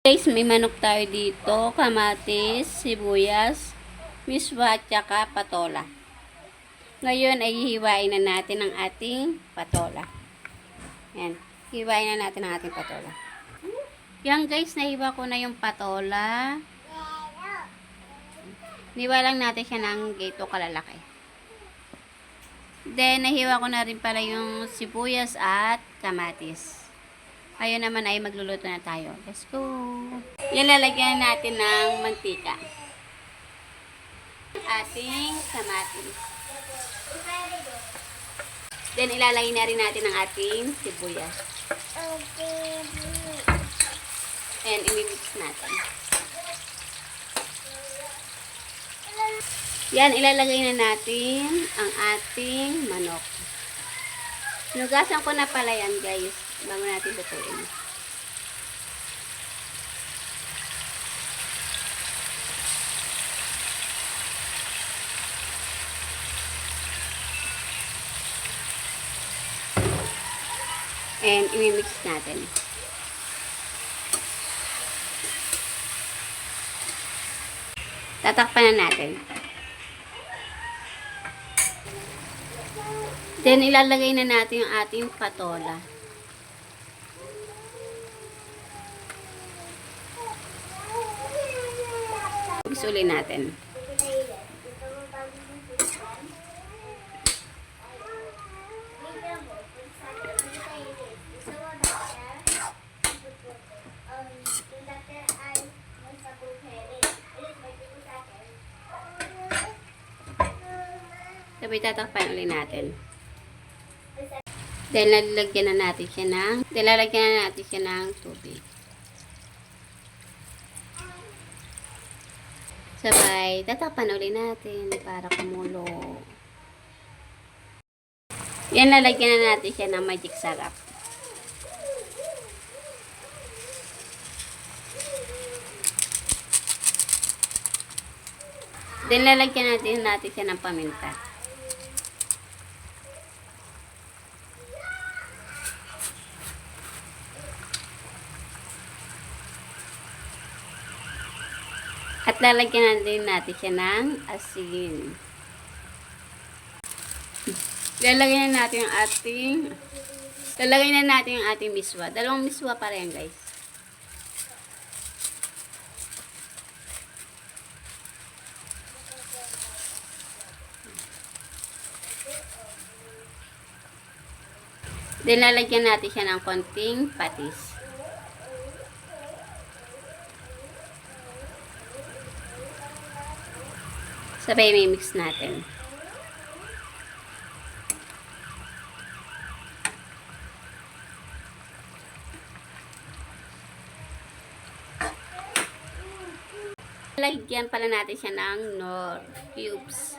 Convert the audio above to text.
Guys, may manok tayo dito, kamatis, sibuyas, miswa, at saka patola. Ngayon ay hihiwain na natin ang ating patola. Yan, hiwain na natin ang ating patola. Yan guys, nahiwa ko na yung patola. Niwa lang natin siya ng gato kalalaki. Then, nahiwa ko na rin pala yung sibuyas at kamatis. Ayun naman ay magluluto na tayo. Let's go! Yan, lalagyan natin ng mantika. Ating kamatis. Then, ilalagay na rin natin ang ating sibuyas. And, imimix natin. Yan, ilalagay na natin ang ating manok. Sinugasan ko na pala yan, guys, bago natin lutuin. And, imimix natin. Tatakpan na natin. Then, ilalagay na natin yung ating patola. Isulin natin. Sabay tatakpan ulit natin. Dahil lalagyan na natin siya ng tubig. Sabay tatakpan ulit natin para kumulo. Yan, lalagyan na natin siya ng magic sarap. Then lalagyan natin siya ng paminta. At lalagyan natin siya ng asin. Lalagyan na natin yung ating miswa. Dalawang miswa pa rin, guys. Then lalagyan natin siya ng konting patis. Sabay may mix natin. Lagyan pala natin siya ng nor cubes.